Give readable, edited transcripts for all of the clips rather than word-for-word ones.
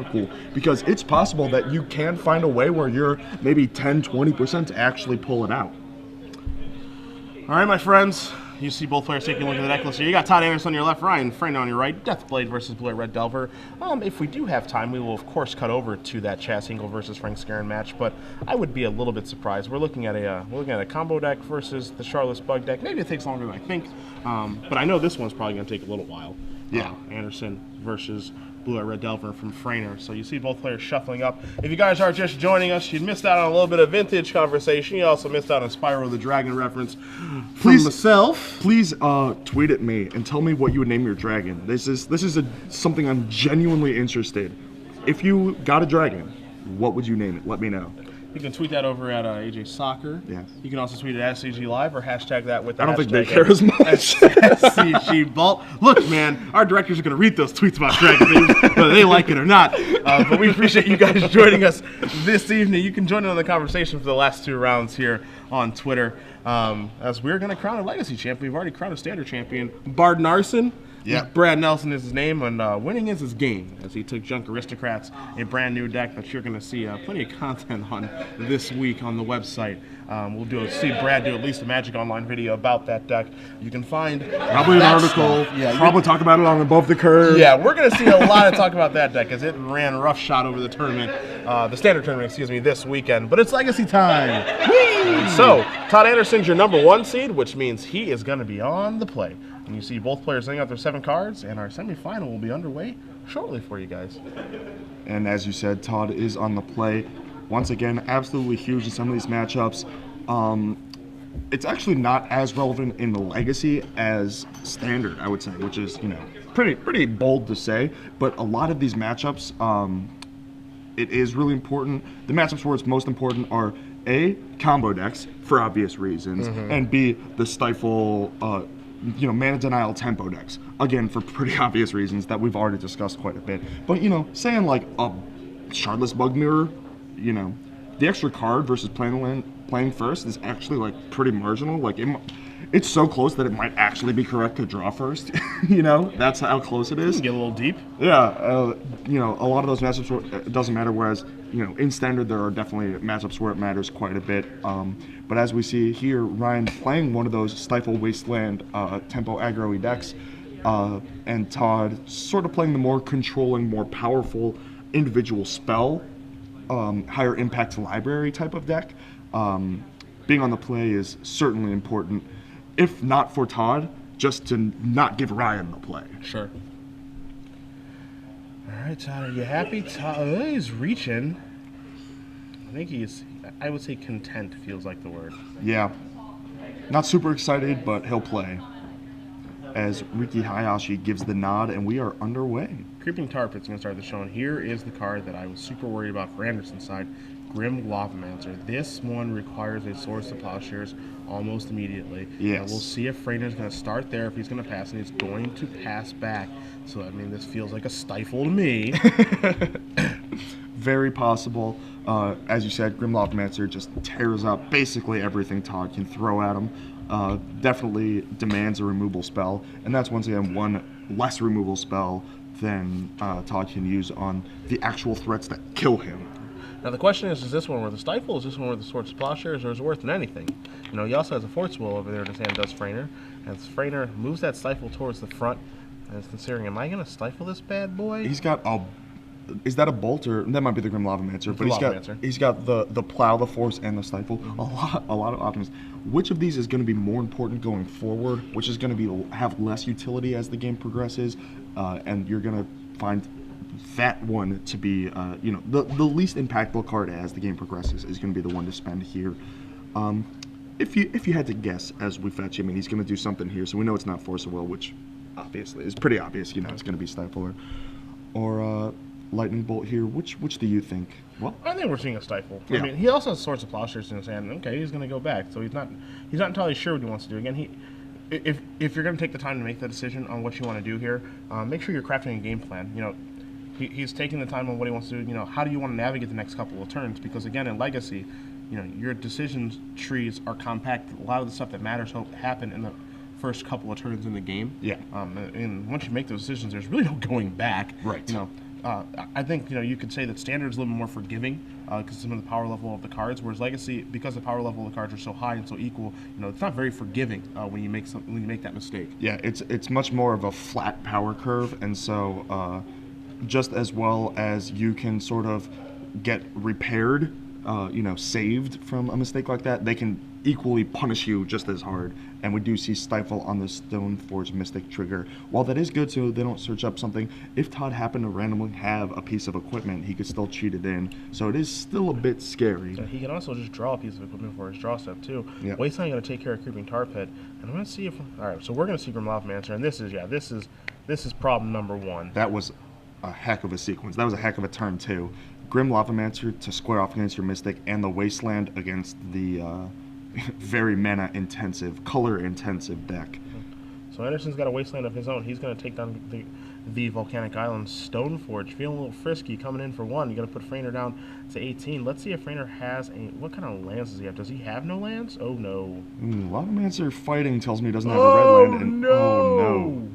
cool because it's possible that you can find a way where you're maybe 10-20% to actually pull it out. All right, my friends. You see both players taking a look at the deck list here. You got Todd Anderson on your left, Ryan Phraner on your right, Deathblade versus Blue-Red Delver. If we do have time, we will, of course, cut over to that Chas Hingle versus Frank Scarron match, but I would be a little bit surprised. We're looking at a combo deck versus the Charlotte's Bug deck. Maybe it takes longer than I think, but I know this one's probably going to take a little while. Yeah. Anderson versus Blue-Red Delver from Phraner. So you see both players shuffling up. If you guys are just joining us, you missed out on a little bit of vintage conversation. You also missed out on Spyro the Dragon reference from myself. Please tweet at me and tell me what you would name your dragon. This is something I'm genuinely interested. If you got a dragon, what would you name it? Let me know. You can tweet that over at AJ Soccer. Yes. You can also tweet it at SCG Live or hashtag that with the I don't think hashtag they care as much. SCGBALT. Look, man, our directors are going to read those tweets about Dragon, whether they like it or not. But we appreciate you guys joining us this evening. You can join in on the conversation for the last 2 rounds here on Twitter. As we're going to crown a legacy champ. We've already crowned a standard champion. Bard Narson. Yeah. Brad Nelson is his name, and winning is his game, as he took Junk Aristocrats, a brand new deck that you're going to see plenty of content on this week on the website. We'll see Brad do at least a Magic Online video about that deck. You can find probably an article. Yeah, probably talk about it on Above the Curve. Yeah, we're going to see a lot of talk about that deck as it ran roughshod over the tournament, the standard tournament, this weekend. But it's legacy time. Whee! So Todd Anderson's your #1 seed, which means he is going to be on the play. And you see both players laying out their 7 cards, and our semifinal will be underway shortly for you guys. And as you said, Todd is on the play. Once again, absolutely huge in some of these matchups. It's actually not as relevant in the Legacy as Standard, I would say, which is, pretty bold to say. But a lot of these matchups, it is really important. The matchups where it's most important are A, combo decks, for obvious reasons, and B, the Stifle mana denial tempo decks. Again, for pretty obvious reasons that we've already discussed quite a bit. But, saying like a Shardless Bug Mirror, the extra card versus playing first is actually like pretty marginal. Like it's so close that it might actually be correct to draw first. That's how close it is. Get a little deep. Yeah, a lot of those matchups it doesn't matter. Whereas in Standard there are definitely matchups where it matters quite a bit. But as we see here, Ryan playing one of those Stifle Wasteland tempo aggro-y decks, and Todd sort of playing the more controlling, more powerful individual spell, higher impact library type of deck. Being on the play is certainly important, if not for Todd, just to not give Ryan the play. Sure. All right, Todd, are you happy? Todd is reaching. I think I would say content feels like the word. Yeah. Not super excited, but he'll play. As Riki Hayashi gives the nod, and we are underway. Creeping Tar Pit's going to start the show, and here is the card that I was super worried about for Anderson's side, Grim Lavamancer. This one requires a Source of Plowshares almost immediately. Yes. And we'll see if Phraner's going to start there, if he's going to pass, and he's going to pass back. So, this feels like a stifle to me. Very possible. As you said, Grim Lavamancer just tears up basically everything Todd can throw at him. Definitely demands a removal spell, and that's once again one less removal spell than Todd can use on the actual threats that kill him. Now the question is this one worth a Stifle? Is this one worth a Swords of Plowshares, or is it worth anything? He also has a Force Will over there in his hand, does Phraner. As Phraner moves that Stifle towards the front, and is considering, am I going to Stifle this bad boy? He's got a... Is that a bolt, or that might be the Grim Lavamancer? But he's got the Plow, the Force, and the Stifle. A lot of options. Which of these is going to be more important going forward? Which is going to have less utility as the game progresses? And you're going to find that one to be, the least impactful card as the game progresses is going to be the one to spend here. If you had to guess as we fetch him, he's going to do something here, so we know it's not Force of Will, which obviously is pretty obvious. It's going to be Stifle or Lightning Bolt here. Which do you think? Well, I think we're seeing a Stifle. Yeah. He also has Swords of Plowshares in his hand. Okay, he's going to go back, so he's not entirely sure what he wants to do. Again, if you're going to take the time to make the decision on what you want to do here, make sure you're crafting a game plan. He's taking the time on what he wants to do. How do you want to navigate the next couple of turns? Because again, in Legacy, your decision trees are compact. A lot of the stuff that matters happen in the first couple of turns in the game. Yeah. And once you make those decisions, there's really no going back. Right. I think you could say that Standard is a little more forgiving because some of the power level of the cards, whereas Legacy, because the power level of the cards are so high and so equal, it's not very forgiving when you make that mistake. Yeah, it's much more of a flat power curve, and so just as well as you can sort of get repaired, saved from a mistake like that, they can equally punish you just as hard. And we do see Stifle on the Stoneforge Mystic trigger. While that is good so they don't search up something, if Todd happened to randomly have a piece of equipment, he could still cheat it in. So it is still a bit scary. So he can also just draw a piece of equipment for his draw step too. Yep. Wasteland going to take care of Creeping Tar Pit. And I'm going to see if... Alright, so we're going to see Grim Lavamancer, and this is problem number one. That was a heck of a sequence. That was a heck of a turn too. Grim Lavamancer to square off against your Mystic, and the Wasteland against the very mana-intensive, color-intensive deck. So Anderson's got a Wasteland of his own. He's going to take down the Volcanic Island Stoneforge. Feeling a little frisky, coming in for one. You're going to put Phraner down to 18. Let's see if Phraner has a... What kind of lands does he have? Does he have no lands? Oh, no. Lavamancer fighting tells me he doesn't have a red land. And, no! Oh, no.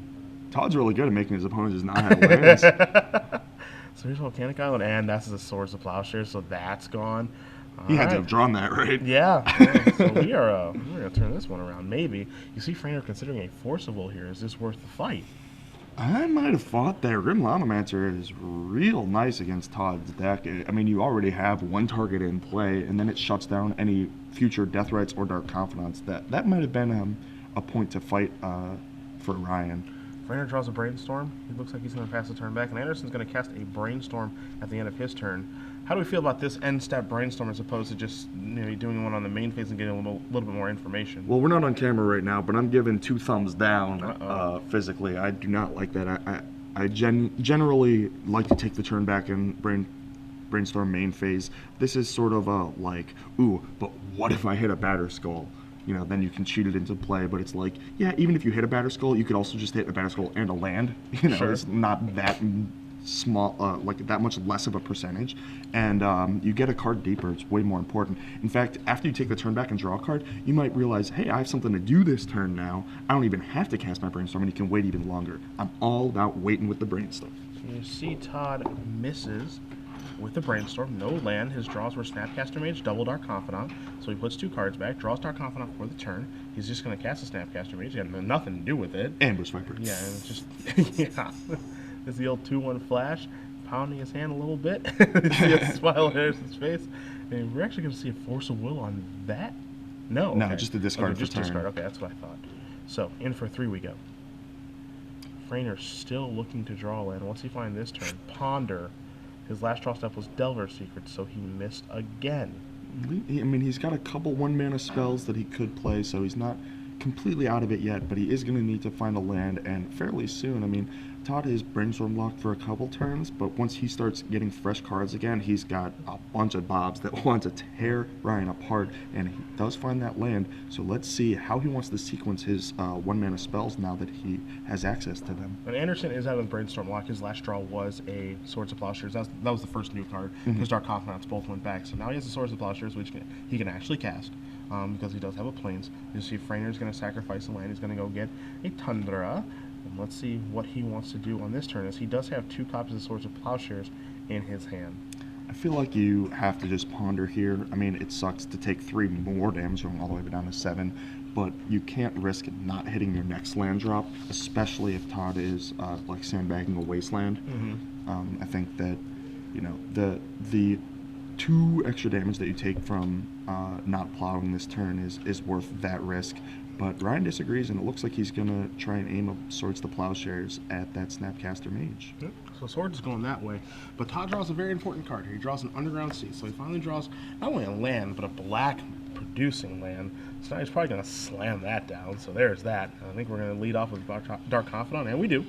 Todd's really good at making his opponents just not have lands. So here's Volcanic Island, and that's the Swords of Plowshares, so that's gone. He had to have drawn that, right? Yeah. So we're going to turn this one around, maybe. You see Phraner considering a Forcible here. Is this worth the fight? I might have fought there. Grim Lavamancer is real nice against Todd's deck. I mean, you already have one target in play, and then it shuts down any future Death Rites or Dark Confidants. That might have been a point to fight for Ryan. Phraner draws a Brainstorm. He looks like he's going to pass the turn back, and Anderson's going to cast a Brainstorm at the end of his turn. How do we feel about this end step Brainstorm as opposed to just doing one on the main phase and getting a little bit more information? Well, we're not on camera right now, but I'm giving 2 thumbs down physically. I do not like that. I generally like to take the turn back and Brainstorm main phase. This is sort of like, ooh, but what if I hit a Batter Skull? Then you can cheat it into play, but it's like, yeah, even if you hit a Batter Skull, you could also just hit a Batter Skull and a land. Sure. It's not that small, like that much less of a percentage, and you get a card deeper. It's way more important. In fact, after you take the turn back and draw a card, you might realize, hey, I have something to do this turn now. I don't even have to cast my Brainstorm, and you can wait even longer. I'm all about waiting with the Brainstorm. You see Todd misses with the Brainstorm, no land. His draws were Snapcaster Mage, double Dark Confidant. So he puts 2 cards back, draws Dark Confidant for the turn. He's just going to cast a Snapcaster Mage. He had nothing to do with it. Ambush Viper. Yeah, and it's just, yeah. There's the old 2-1 flash, pounding his hand a little bit. You see a smile on Harrison's face. And we're actually going to see a Force of Will on that? No. No, okay. just a discard just for turn. discard. Okay, that's what I thought. So, in for 3 we go. Phraner still looking to draw a land. Once he finds this turn, Ponder. His last draw step was Delver Secret, so he missed again. I mean, he's got a couple 1-mana spells that he could play, so he's not completely out of it yet, but he is going to need to find a land, and fairly soon. I mean, Todd is Brainstorm locked for a couple turns, but once he starts getting fresh cards again, he's got a bunch of bobs that want to tear Ryan apart, and he does find that land. So let's see how he wants to sequence his 1-mana spells now that he has access to them. When Anderson is out of the Brainstorm lock, his last draw was a Swords of Plowshares. That was the first new card. His Dark Confidants both went back. So now he has the Swords of Plowshares, which he can actually cast because he does have a Plains. You see Phraner's going to sacrifice a land. He's going to go get a Tundra. And let's see what he wants to do on this turn, as he does have 2 copies of Swords of Plowshares in his hand. I feel like you have to just ponder here. I mean, it sucks to take 3 more damage going all the way down to 7, but you can't risk not hitting your next land drop, especially if Todd is like sandbagging a Wasteland. I think that the 2 extra damage that you take from not plowing this turn is worth that risk. But Ryan disagrees, and it looks like he's going to try and aim a Swords to Plowshares at that Snapcaster Mage. Yep. So Swords is going that way. But Todd draws a very important card here. He draws an Underground Sea. So he finally draws not only a land, but a black producing land. So now he's probably going to slam that down. So there's that. I think we're going to lead off with Dark Confidant, and we do.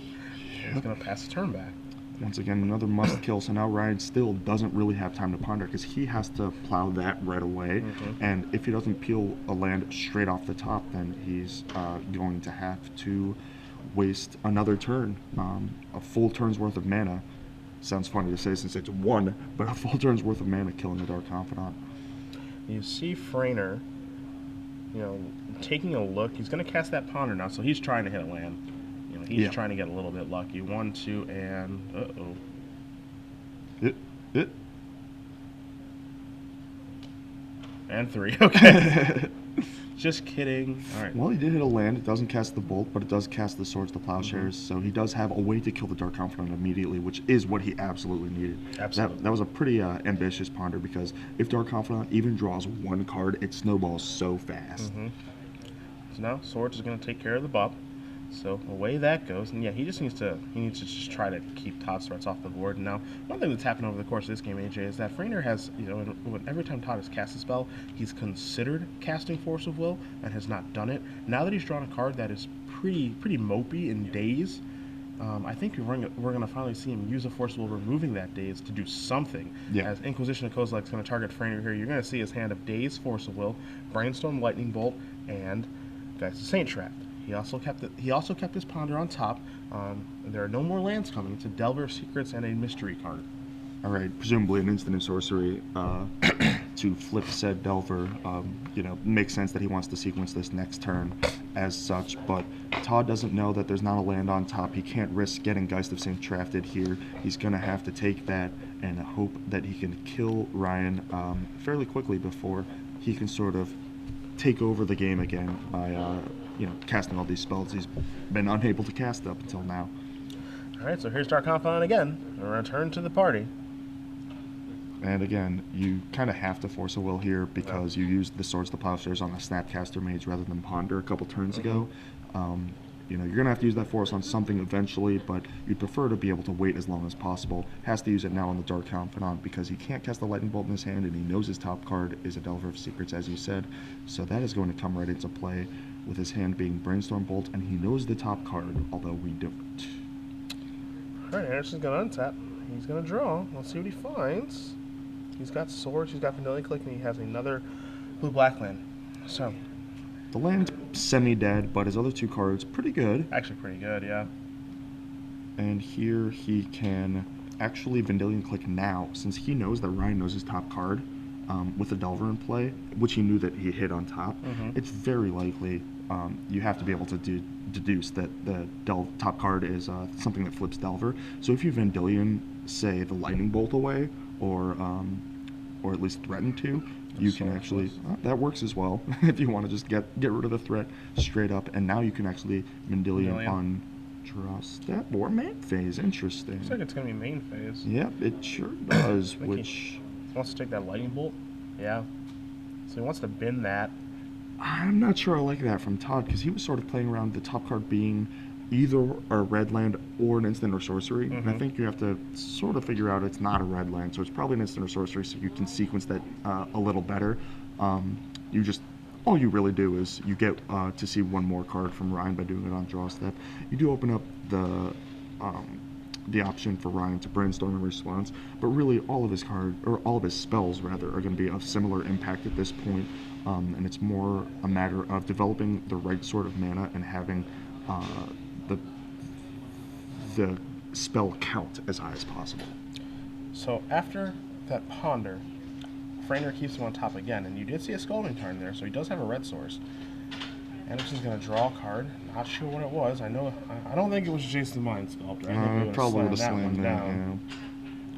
He's going to pass the turn back. Once again, another must kill, so now Ryan still doesn't really have time to ponder because he has to plow that right away. And if he doesn't peel a land straight off the top, then he's going to have to waste another turn, a full turn's worth of mana. Sounds funny to say since it's 1, but a full turn's worth of mana killing the Dark Confidant. You see Phraner, taking a look. He's going to cast that Ponder now, so he's trying to hit a land. He's trying to get a little bit lucky. 1, 2, and It. And 3. Okay. Just kidding. All right. Well, he did hit a land. It doesn't cast the bolt, but it does cast the swords to plowshares. So he does have a way to kill the Dark Confidant immediately, which is what he absolutely needed. Absolutely. That was a pretty ambitious ponder, because if Dark Confidant even draws one card, it snowballs so fast. So now Swords is going to take care of the bop. So away that goes, and yeah, he needs to just try to keep Todd's threats off the board. And now, one thing that's happened over the course of this game, AJ, is that Phraner has, every time Todd has cast a spell, he's considered casting Force of Will and has not done it. Now that he's drawn a card that is pretty mopey in Daze, I think we're going to finally see him use a Force of Will, removing that Daze to do something. Yeah. As Inquisition of Kozilek is going to target Phraner here, you're going to see his hand of Daze, Force of Will, Brainstorm, Lightning Bolt, and Geist of Saint Trapped. He also kept his ponder on top. There are no more lands coming. It's a Delver of Secrets and a mystery card. All right, presumably an instant and sorcery to flip said Delver. Makes sense that he wants to sequence this next turn as such, but Todd doesn't know that there's not a land on top. He can't risk getting Geist of Saint drafted here. He's going to have to take that and hope that he can kill Ryan fairly quickly before he can sort of take over the game again by casting all these spells he's been unable to cast up until now. All right, so here's Dark Confidant again. A return to the party. And again, you kind of have to force a will here because you used the Swords to Plowshares on the Snapcaster Mage rather than Ponder a couple turns ago. You're going to have to use that force on something eventually, but you'd prefer to be able to wait as long as possible. Has to use it now on the Dark Confidant because he can't cast the Lightning Bolt in his hand, and he knows his top card is a Delver of Secrets, as you said. So that is going to come right into play with his hand being Brainstorm Bolt, and he knows the top card, although we don't. All right, Anderson's going to untap. He's going to draw. Let's see what he finds. He's got Swords, he's got Vanilla Click, and he has another blue-black land. So the land's semi-dead, but his other two cards pretty good. Actually pretty good, yeah. And here he can actually Vendilion Click now, since he knows that Ryan knows his top card with the Delver in play, which he knew that he hit on top. It's very likely you have to be able to deduce that the top card is something that flips Delver. So if you Vendilion, say, the Lightning Bolt away, or at least threaten to, you can actually, that works as well, if you want to just get rid of the threat straight up, and now you can actually Vendilion on draw step or main phase. Interesting. Looks like it's going to be main phase. Yep, it sure does, which... He wants to take that Lightning Bolt? Yeah. So he wants to bin that. I'm not sure I like that from Todd, because he was sort of playing around the top card being either a red land or an instant or sorcery, and I think you have to sort of figure out it's not a red land, so it's probably an instant or sorcery, so you can sequence that a little better. All you really do is you get to see one more card from Ryan by doing it on draw step. You do open up the option for Ryan to Brainstorm in response, but really all of his spells rather are going to be of similar impact at this point, and it's more a matter of developing the right sort of mana and having the spell count as high as possible. So after that Ponder, Phraner keeps him on top again, and you did see a Scalding Tarn there, so he does have a red source. Anderson's going to draw a card. Not sure what it was. I don't think it was Jason the Mind Sculptor. I think probably would have that slammed one that down.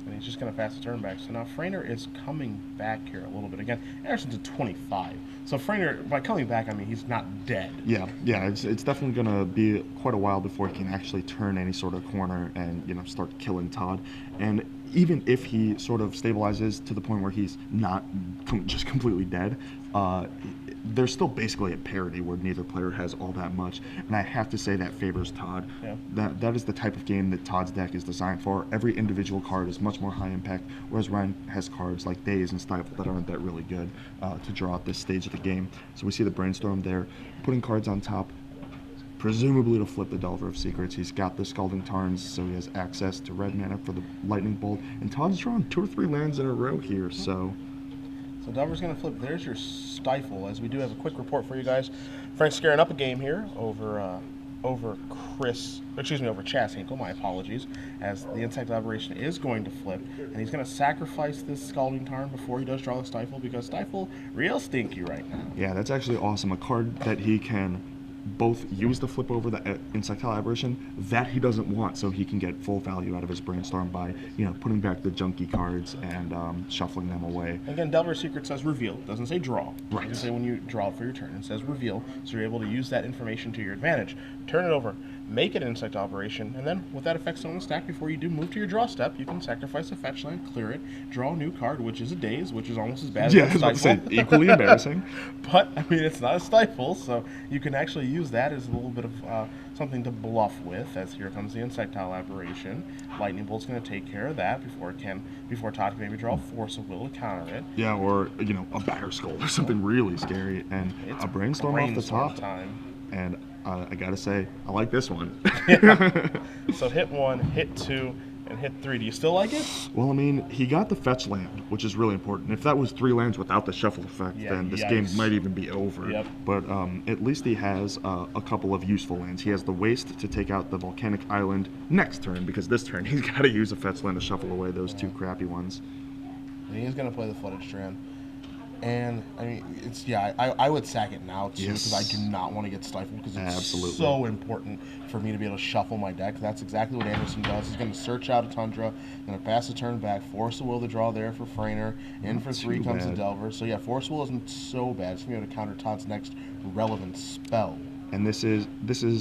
And he's just going to fast the turn back. So now Phraner is coming back here a little bit. Again, Anderson's at 25. So Phraner, by coming back, I mean he's not dead. Yeah, it's definitely going to be quite a while before he can actually turn any sort of corner and start killing Todd. And even if he sort of stabilizes to the point where he's not just completely dead, there's still basically a parity where neither player has all that much, and I have to say that favors Todd. Yeah. That is the type of game that Todd's deck is designed for. Every individual card is much more high impact, whereas Ryan has cards like Daze and Stifle that aren't that really good to draw at this stage of the game. So we see the Brainstorm there, putting cards on top, presumably to flip the Delver of Secrets. He's got the Scalding Tarns, so he has access to red mana for the Lightning Bolt, and Todd's drawn 2 or 3 lands in a row here, so... So Delver's going to flip. There's your Stifle, as we do have a quick report for you guys. Frank's scaring up a game here over Chas Hinkle, my apologies, as the Insect Aberration is going to flip, and he's going to sacrifice this Scalding Tarn before he does draw the Stifle, because Stifle real stinky right now. Yeah, that's actually awesome. A card that he can both use the flip over the Insectile Aberration that he doesn't want, so he can get full value out of his Brainstorm by, putting back the junky cards and shuffling them away. Again, Delver's Secret says reveal. It doesn't say draw. Right. It doesn't say when you draw for your turn. It says reveal, so you're able to use that information to your advantage. Turn it over, make it an Insect Operation, and then with that effect still on the stack, before you do move to your draw step, you can sacrifice a fetch land, clear it, draw a new card, which is a Daze, which is almost as bad as a I was Stifle. about to say, equally embarrassing. But, I mean, it's not a Stifle, so you can actually use that as a little bit of something to bluff with, as here comes the Insectile Aberration. Lightning Bolt's going to take care of that before Todd can maybe draw Force of Will to counter it. Yeah, or, a Batter Skull or something really scary, and It's a Brainstorm off the top. time. And I gotta say, I like this one. So hit 1, hit 2, and hit 3. Do you still like it? Well, I mean, he got the fetch land, which is really important. If that was 3 lands without the shuffle effect, then this game might even be over. Yep. But at least he has a couple of useful lands. He has the Waste to take out the Volcanic Island next turn, because this turn he's got to use a fetch land to shuffle away those 2 crappy ones. He is going to play the Flooded Strand. And, I mean, I would sack it now, too, because I do not want to get stifled, because it's so important for me to be able to shuffle my deck. That's exactly what Anderson does. He's going to search out a Tundra, going to pass the turn back, Force of Will to draw there for Phraner, in for 3 comes the Delver. So, yeah, Force of Will isn't so bad. It's going to be able to counter Todd's next relevant spell. And this is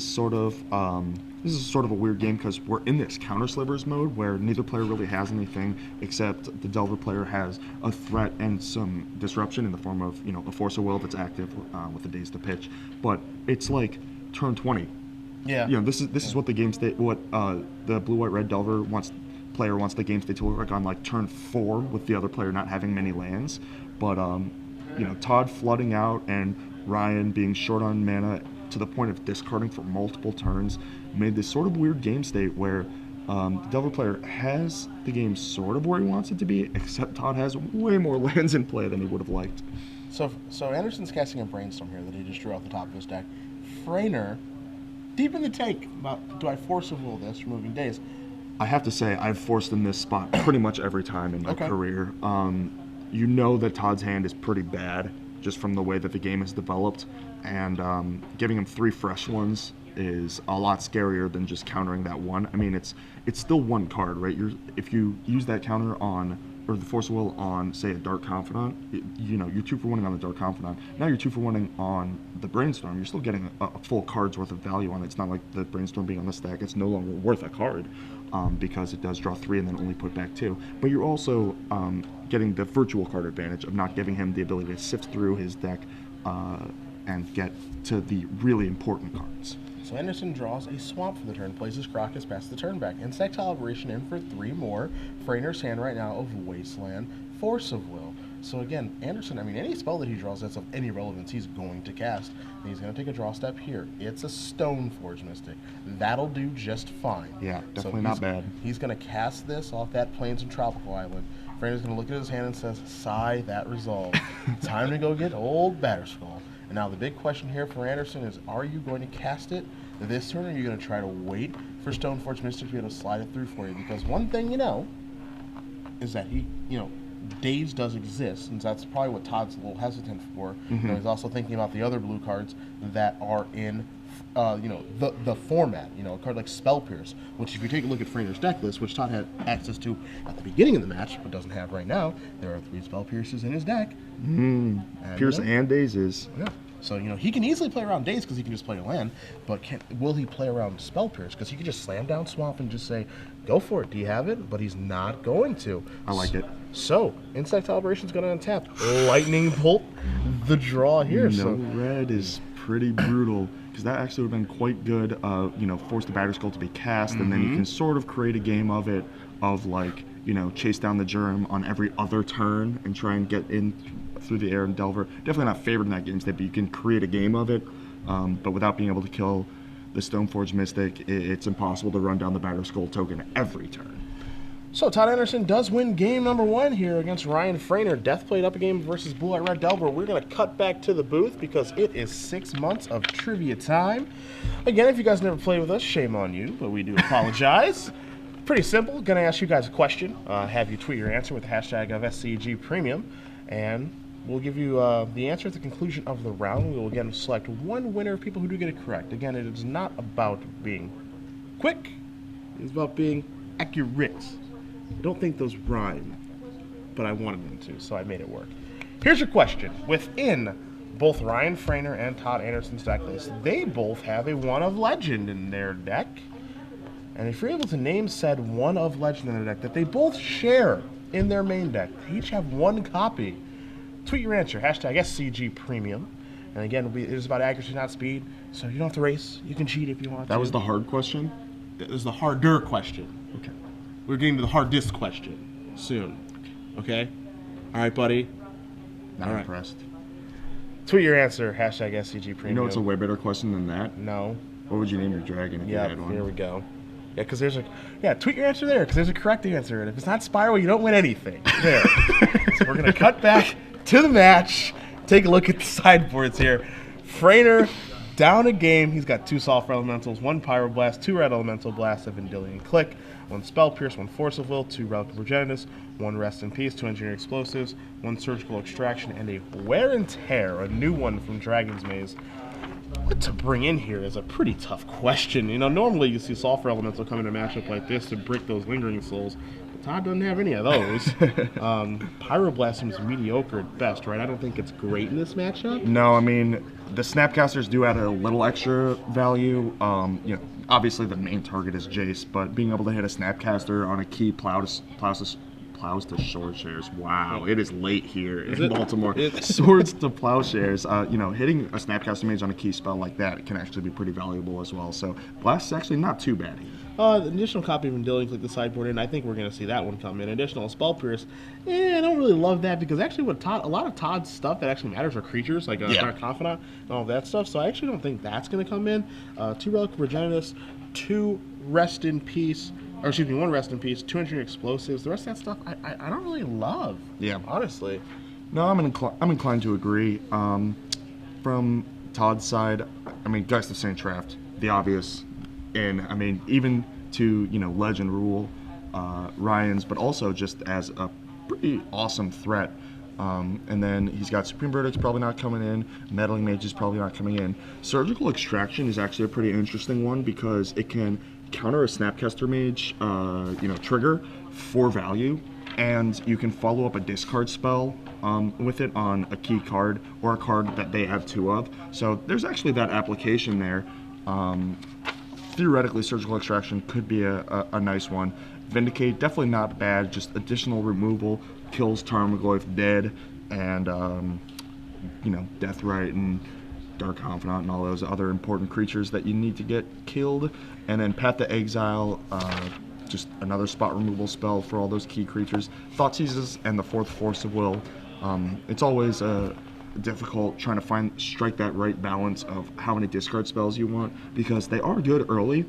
sort of a weird game because we're in this counter slivers mode where neither player really has anything except the Delver player has a threat and some disruption in the form of a Force of Will that's active with the Daze to pitch. But it's like turn 20. Yeah. This is what the game state the blue white red Delver player wants the game state to look like on like turn 4 with the other player not having many lands. But Todd flooding out and Ryan being short on mana to the point of discarding for multiple turns made this sort of weird game state where the Delver player has the game sort of where he wants it to be, except Todd has way more lands in play than he would have liked. So Anderson's casting a Brainstorm here that he just drew off the top of his deck. Phraner, deep in the tank about, do I Force of Will this, removing Daze? I have to say, I've forced in this spot pretty much every time in my career. You know that Todd's hand is pretty bad just from the way that the game has developed, and giving him 3 fresh ones is a lot scarier than just countering that one. I mean, it's still 1 card, right? If you use that counter on, or the Force of Will on, say, a Dark Confidant, you're 2 for 1 on the Dark Confidant. Now you're 2 for 1 on the Brainstorm. You're still getting a full card's worth of value on it. It's not like the Brainstorm being on the stack. It's no longer worth a card because it does draw 3 and then only put back 2. But you're also getting the virtual card advantage of not giving him the ability to sift through his deck and get to the really important cards. So Anderson draws a Swamp for the turn, places Crocus past the turn back. Insectile Aberration in for 3 more. Phraner's hand right now of Wasteland, Force of Will. So again, Anderson, I mean, any spell that he draws that's of any relevance, he's going to cast. And he's going to take a draw step here. It's a Stoneforge Mystic. That'll do just fine. Yeah, definitely not bad. He's going to cast this off that Plains and Tropical Island. Phraner's going to look at his hand and says, sigh, that resolve. Time to go get old Batterskull. And now the big question here for Anderson is, are you going to cast it this turn, or are you going to try to wait for Stoneforge Mystic to be able to slide it through for you? Because one thing is that Daze does exist, and that's probably what Todd's a little hesitant for. Mm-hmm. He's also thinking about the other blue cards that are in the format, a card like Spell Pierce, which if you take a look at Phraner's deck list, which Todd had access to at the beginning of the match, but doesn't have right now, there are 3 Spell Pierces in his deck. Pierce and Dazes. Yeah. So, he can easily play around Daze because he can just play a land, but will he play around Spell Pierce? Because he can just slam down Swamp and just say, go for it, do you have it? But he's not going to. I like it. So, Insectile Aberration's going to untap. Lightning Bolt, the draw here. Red is pretty brutal, because that actually would have been quite good, force the Batterskull to be cast, and then you can sort of create a game of it, of like, chase down the Germ on every other turn and try and get in through the air and Delver. Definitely not favored in that game state, but you can create a game of it, but without being able to kill the Stoneforge Mystic, it's impossible to run down the Batterskull token every turn. So Todd Anderson does win game number 1 here against Ryan Phraner. Death played up a game versus Blue White Red Delver. We're going to cut back to the booth because it is 6 months of trivia time. Again, if you guys never played with us, shame on you, but we do apologize. Pretty simple. Going to ask you guys a question. Have you tweet your answer with the hashtag of SCG Premium, and We'll give you the answer at the conclusion of the round. We will again select one winner of people who do get it correct. Again, it is not about being quick. It's about being accurate. I don't think those rhyme, but I wanted them to, so I made it work. Here's your question. Within both Ryan Phraner and Todd Anderson's deck list, they both have a One of Legend in their deck. And if you're able to name said One of Legend in their deck that they both share in their main deck, they each have one copy. Tweet your answer, hashtag SCG Premium. And again, it is about accuracy, not speed, so you don't have to race. You can cheat if you want to. That was the hard question? That was the harder question. Okay. We're getting to the hardest question soon. Okay? All right, buddy? Not impressed. Tweet your answer, hashtag SCG Premium. You know it's a way better question than that? No. What would you name your dragon if you had one? Here we go. Yeah, because there's tweet your answer there, because there's a correct answer. And if it's not Spiral, you don't win anything. There. So we're going to cut back to the match. Take a look at the sideboards here. Phraner down a game. He's got 2 Sulfur Elementals, 1 Pyroblast, 2 Red Elemental Blasts, a Vendilion Click, 1 Spell Pierce, 1 Force of Will, 2 Relic of Progenitus, 1 Rest in Peace, 2 Engineered Explosives, 1 Surgical Extraction, and a Wear and Tear, a new one from Dragon's Maze. What to bring in here is a pretty tough question. You know, normally you see Sulfur Elemental come in a matchup like this to break those Lingering Souls. But Todd doesn't have any of those. Pyroblast seems mediocre at best, right? I don't think it's great in this matchup. No, I mean, the Snapcasters do add a little extra value. You know, obviously the main target is Jace, but being able to hit a Snapcaster on a key plows to Swordshairs. Wow, it is late here in Baltimore. Swords to Plowshares. You know, hitting a Snapcaster Mage on a key spell like that can actually be pretty valuable as well. So Blast is actually not too bad here. The additional copy of Vendilion Click the sideboard in. I think we're going to see that one come in. Additional Spell Pierce. I don't really love that because actually a lot of Todd's stuff that actually matters are creatures like Dark Confidant and all of that stuff. So I actually don't think that's going to come in. 2 Relic of Progenitus, 2 Rest in Peace. Or excuse me, 1 Rest in Peace, 2 Engineered Explosives. The rest of that stuff, I don't really love. Yeah, honestly. No, I'm inclined to agree. From Todd's side, I mean, Geist of St. Traft, the obvious, and I mean, even to Legend Rule, Ryan's, but also just as a pretty awesome threat. And then he's got Supreme Verdict's probably not coming in. Meddling Mage is probably not coming in. Surgical Extraction is actually a pretty interesting one because it can counter a Snapcaster Mage, trigger for value, and you can follow up a discard spell with it on a key card or a card that they have 2 of. So there's actually that application there. Theoretically, Surgical Extraction could be a nice one. Vindicate, definitely not bad, just additional removal, kills Tarmogoyf dead, and Deathrite and Dark Confidant and all those other important creatures that you need to get killed. And then Path to Exile, just another spot removal spell for all those key creatures. Thoughtseizes and the 4th Force of Will. It's always difficult trying to strike that right balance of how many discard spells you want, because they are good early,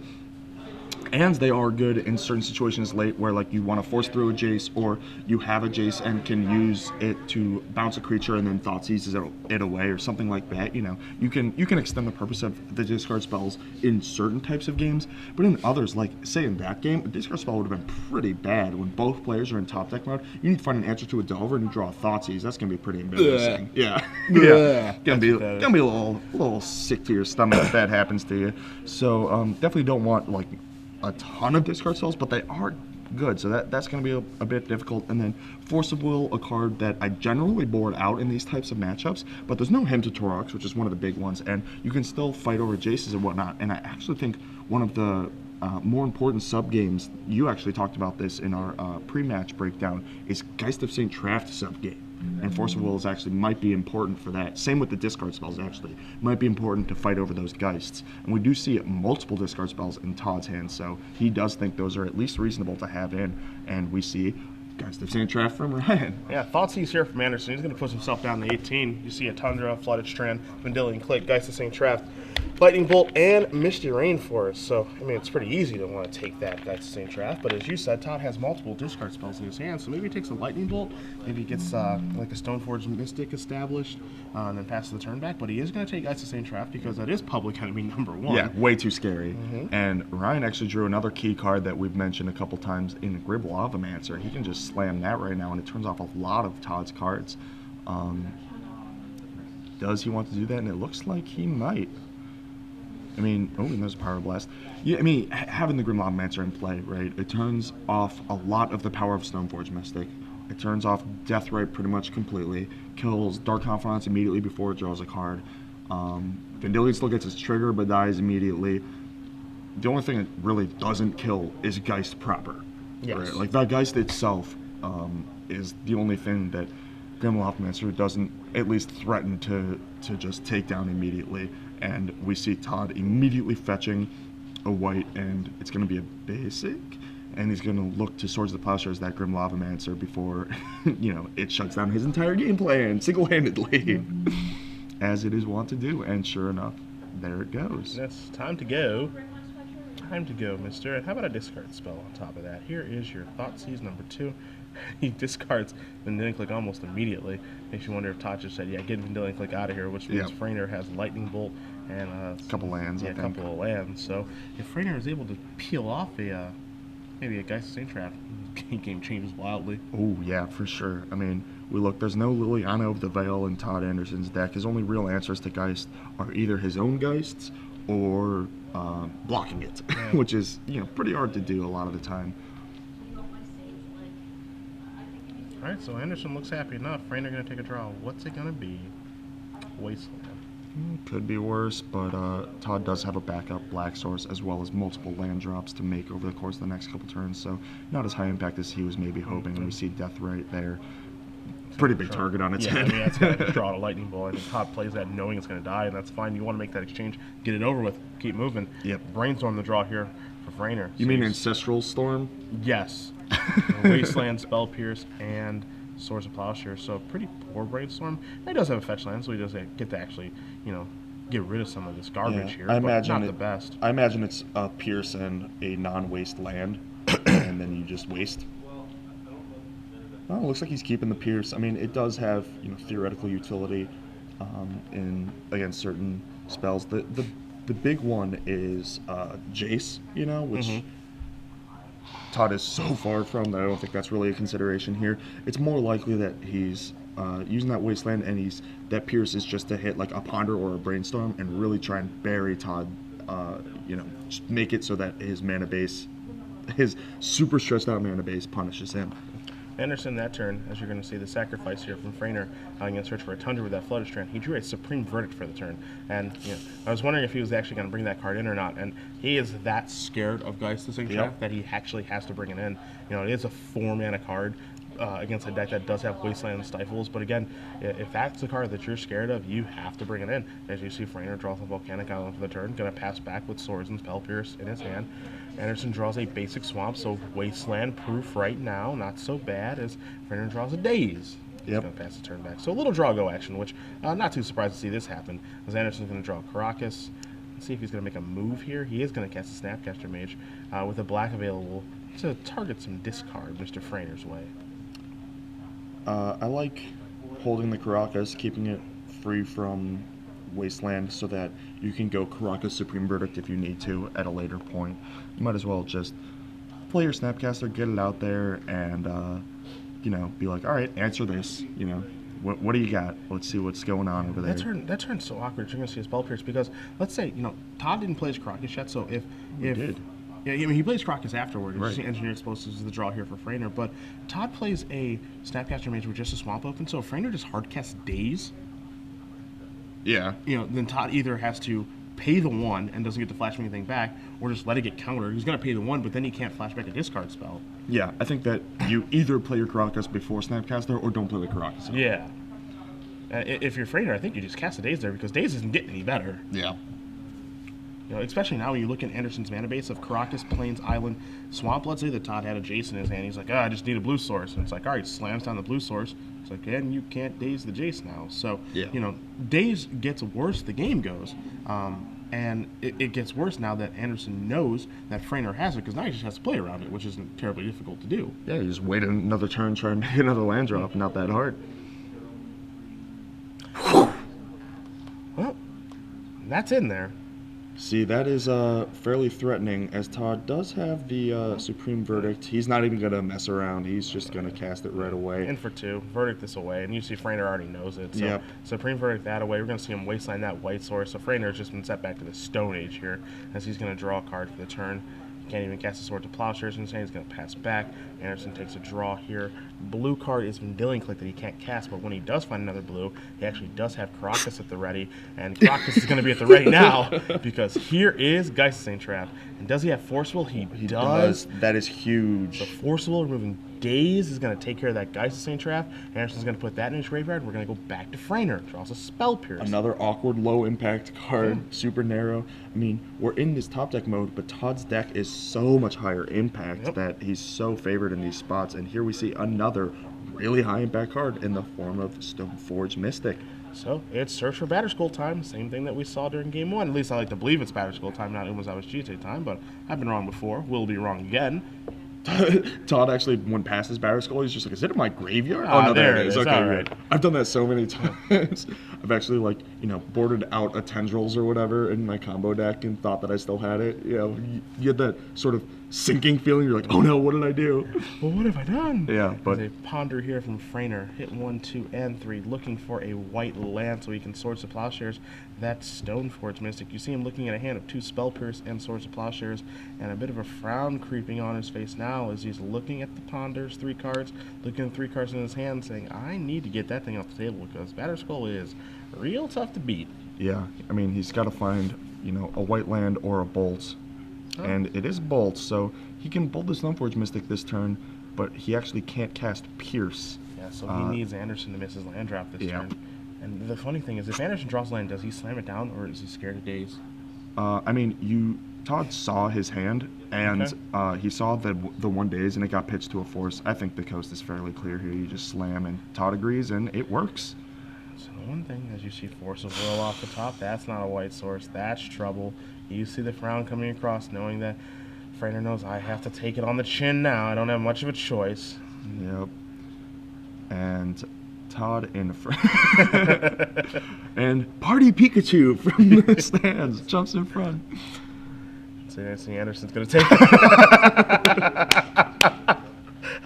and they are good in certain situations late where like you want to force through a Jace, or you have a Jace and can use it to bounce a creature and then Thoughtseizes it away or something like that. You can extend the purpose of the discard spells in certain types of games, but in others, like say in that game, a discard spell would have been pretty bad when both players are in top deck mode. You need to find an answer to a Delver and you draw a Thoughtseize. That's gonna be pretty embarrassing. Yeah. Gonna be a little sick to your stomach if that happens to you. So definitely don't want like a ton of discard spells, but they are good, so that's going to be a bit difficult. And then Force of Will, a card that I generally board out in these types of matchups, but there's no Hymn to Torox, which is one of the big ones, and you can still fight over Jaces and whatnot. And I actually think one of the more important sub-games, you actually talked about this in our pre-match breakdown, is Geist of St. Traft sub-game. And Force of Will might be important for that. Same with the discard spells, actually. Might be important to fight over those Geists. And we do see multiple discard spells in Todd's hand, so he does think those are at least reasonable to have in. And we see Geist of St. Traft from Ryan. Yeah, Thoughtseize here from Anderson. He's going to push himself down to 18. You see a Tundra, Flooded Strand, Vendilion Click, Geist of St. Traft, Lightning Bolt, and Misty Rainforest. So, I mean, it's pretty easy to want to take that Geist of St. Traft. But as you said, Todd has multiple discard spells in his hand. So maybe he takes a Lightning Bolt. Maybe he gets like a Stoneforge Mystic established and then passes the turn back. But he is going to take Geist of St. Traft because that is public enemy number 1. Yeah, way too scary. And Ryan actually drew another key card that we've mentioned a couple times in Gribble Lavamancer. He can just slam that right now, and it turns off a lot of Todd's cards. Does he want to do that? And it looks like he might. I mean, oh, and there's a Power Blast. Yeah, I mean, having the Grim Lavamancer in play, right, it turns off a lot of the power of Stoneforge Mystic. It turns off Deathrite pretty much completely, kills Dark Confidants immediately before it draws a card. Vendilion still gets its trigger, but dies immediately. The only thing it really doesn't kill is Geist proper. Yes. Right? Like, that Geist itself is the only thing that Grim Lavamancer doesn't at least threaten to just take down immediately. And we see Todd immediately fetching a white, and it's going to be a basic, and he's going to look to Swords of the Plowshare as that Grim Lavamancer before, it shuts down his entire game plan single-handedly, as it is wont to do. And sure enough, there it goes. That's time to go. Time to go, mister. And how about a discard spell on top of that? Here is your Thoughtseize number 2. He discards Vendilion Click almost immediately. Makes you wonder if Todd just said, yeah, get Vendilion Click out of here, which means Phraner has Lightning Bolt and a couple lands, I think. A couple of lands. So if Phraner is able to peel off maybe a Geist Saint Trap, game changes wildly. Oh, yeah, for sure. I mean, there's no Liliana of the Veil in Todd Anderson's deck. His only real answers to Geist are either his own Geists or blocking it, which is, pretty hard to do a lot of the time. Alright, so Anderson looks happy enough. Phraner going to take a draw. What's it going to be? Wasteland. Could be worse, but Todd does have a backup Black Source as well as multiple land drops to make over the course of the next couple turns, so not as high impact as he was maybe hoping. And we see Death right there. Pretty big target on its head. I mean, that's going to draw a Lightning Bolt. I think Todd plays that knowing it's going to die, and that's fine. You want to make that exchange, get it over with, keep moving. Yep. Brainstorm the draw here for Phraner. You mean Ancestral Storm? Yes. Wasteland, Spell Pierce, and Swords of Plowshare. So pretty poor Brainstorm. He does have a fetch land, so he does get to actually, get rid of some of this garbage here. I imagine not the best. I imagine it's a Pierce and a non-waste land, and then you just waste. Oh, it looks like he's keeping the Pierce. I mean, it does have theoretical utility against certain spells. The big one is Jace, which Todd is so far from that I don't think that's really a consideration here. It's more likely that he's using that Wasteland, and that Pierce is just to hit like a Ponder or a Brainstorm and really try and bury Todd. Just make it so that his mana base, his super stressed out mana base, punishes him. Anderson that turn, as you're going to see, the sacrifice here from Phraner, going to search for a Tundra with that Flutter Strand. He drew a Supreme Verdict for the turn, and I was wondering if he was actually going to bring that card in or not. And he is that scared of Geist Saint Trap that he actually has to bring it in. It is a 4-mana card against a deck that does have Wasteland and Stifles. But again, if that's the card that you're scared of, you have to bring it in. As you see, Phraner draws a Volcanic Island for the turn, going to pass back with Swords and Spell Pierce in his hand. Anderson draws a basic swamp, so Wasteland proof right now, not so bad, as Phraner draws a Daze. He's going to pass the turn back. So a little draw go action, which not too surprised to see this happen, as Anderson's going to draw Caracas. Let's see if he's going to make a move here. He is going to cast a Snapcaster Mage with a black available to target some discard Mr. Phraner's way. I like holding the Caracas, keeping it free from Wasteland so that you can go Caracas Supreme Verdict if you need to at a later point. You might as well just play your Snapcaster, get it out there, and be like, all right, answer this. What do you got? Let's see what's going on over there. That turn's so awkward. You're going to see a Spell Pierce because let's say Todd didn't play his Caracas yet, so if he did. Yeah, I mean, he plays Caracas afterward. Right. Just Engineer Explosives is the draw here for Phraner, but Todd plays a Snapcaster Mage with just a Swamp open, so if Phraner just hardcasts Daze, then Todd either has to pay the 1 and doesn't get to flash anything back, or just let it get countered. He's going to pay the 1, but then he can't flash back a discard spell. Yeah, I think that you either play your Caracas before Snapcaster or don't play the Caracas. Yeah. If you're Phraner, I think you just cast a Daze there because Daze isn't getting any better. Yeah. Especially now when you look at Anderson's mana base of Caracas, Plains, Island, Swamp. Let's say that Todd had a Jace in his hand. He's like, I just need a blue source. And it's like, all right, slams down the blue source. It's like, and you can't Daze the Jace now. So, Daze gets worse the game goes. And it gets worse now that Anderson knows that Phraner has it, because now he just has to play around it, which isn't terribly difficult to do. Yeah, you just wait another turn, try and make another land drop. Not that hard. Well, that's in there. See, that is fairly threatening, as Todd does have the Supreme Verdict. He's not even going to mess around. He's just going to cast it right away. In for 2. Verdict this away. And you see Phraner already knows it. So Yep. Supreme Verdict that away. We're going to see him wasteland that white source. So Phraner has just been set back to the Stone Age here, as he's going to draw a card for the turn. Can't even cast a Sword to Plowshares, and he's going to pass back. Anderson takes a draw here. Blue card is Vendilion Click that he can't cast, but when he does find another blue, he actually does have Caracas at the ready, and Caracas is going to be at the ready now, because here is Geist Trap. And does he have Forceful? He does. That is huge. So Forceful, removing Daze, is going to take care of that Geist Trap. Anderson's going to put that in his graveyard. We're going to go back to Phraner. Draws a Spell Pierce. Another awkward low impact card, super narrow. I mean, we're in this top deck mode, but Todd's deck is so much higher impact that he's so favored in these spots. And here we see another really high impact card in the form of Stoneforge Mystic. So it's Search for Batterskull time, same thing that we saw during Game 1. At least I like to believe it's Batterskull time, not Umezawa's Jite time, but I've been wrong before. Will be wrong again. Todd actually went past his Batterskull. He's just like, is it in my graveyard? Ah, Oh, no, there there it it is. is. Okay, All good. right. I've done that so many times. I've actually, like, boarded out a Tendrils or whatever in my combo deck and thought that I still had it. You get that sort of sinking feeling. You're like, oh no, what did I do? Well, what have I done? Yeah, but There's a Ponder here from Phraner. Hit 1, 2, and 3, looking for a white land so he can Swords to Plowshares. That's Stoneforge Mystic. You see him looking at a hand of 2 Spell Pierce and Swords to Plowshares, and a bit of a frown creeping on his face now as he's looking at the Ponders, 3 cards, looking at 3 cards in his hand, saying, I need to get that thing off the table because Batterskull is real tough to beat. yeah, I mean, he's got to find, a white land or a bolt. And it is bolt, so he can bolt the Stoneforge Mystic this turn, but he actually can't cast Pierce. Yeah, so he needs Anderson to miss his land drop this turn. And the funny thing is, if Anderson draws land, does he slam it down, or is he scared of Daze? I mean, Todd saw his hand, and he saw the 1 Daze, and it got pitched to a force. I think the coast is fairly clear here. You just slam, and Todd agrees, and it works. So the one thing, as you see Force of Will off the top, that's not a white source. That's trouble. You see the frown coming across, knowing that Phraner knows I have to take it on the chin now. I don't have much of a choice. Yep. And Todd in front. And Party Pikachu from the stands jumps in front. So I see Anderson's going to take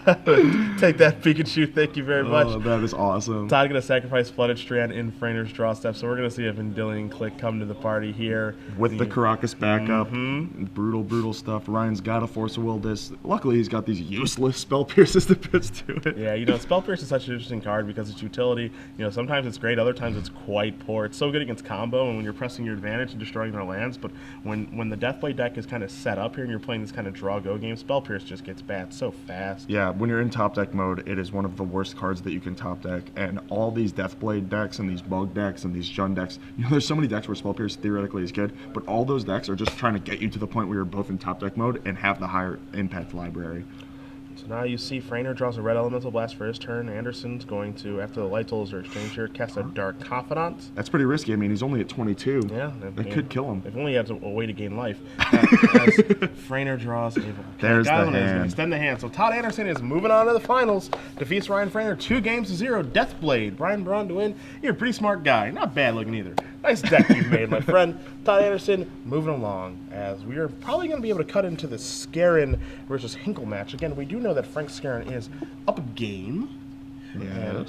take that, Pikachu. Thank you very much. Oh, that is awesome. Todd going to sacrifice Flooded Strand in Phraner's draw step, so we're going to see a Vendilion Click come to the party here. With the Caracas backup. Brutal stuff. Ryan's got to Force of Will this. Luckily, he's got these useless Spell Pierces to pitch to it. Yeah, Spell Pierce is such an interesting card because its utility, sometimes it's great, other times it's quite poor. It's so good against combo and when you're pressing your advantage and destroying their lands, but when the Deathblade deck is kind of set up here and you're playing this kind of draw-go game, Spell Pierce just gets bad so fast. Yeah, when you're in top deck mode, it is one of the worst cards that you can top deck, and all these Deathblade decks and these Bug decks and these Jund decks, there's so many decks where Spell Pierce theoretically is good, but all those decks are just trying to get you to the point where you're both in top deck mode and have the higher impact library. So now you see Phraner draws a red Elemental Blast for his turn. Anderson's going to, after the Light Tools are exchanged here, cast a Dark Confidant. That's pretty risky. I mean, he's only at 22. Yeah. That could kill him. If only he has a way to gain life. As Phraner draws a... There's the hand. hand. Extend the hand. So Todd Anderson is moving on to the finals. Defeats Ryan Phraner 2-0. Deathblade. Brian Braun to win. You're a pretty smart guy. Not bad looking either. Nice deck you've made, my friend. Todd Anderson moving along as we are probably going to be able to cut into the Scarin versus Hinkle match. Again, we do know that Frank Scarin is up a game. Yeah.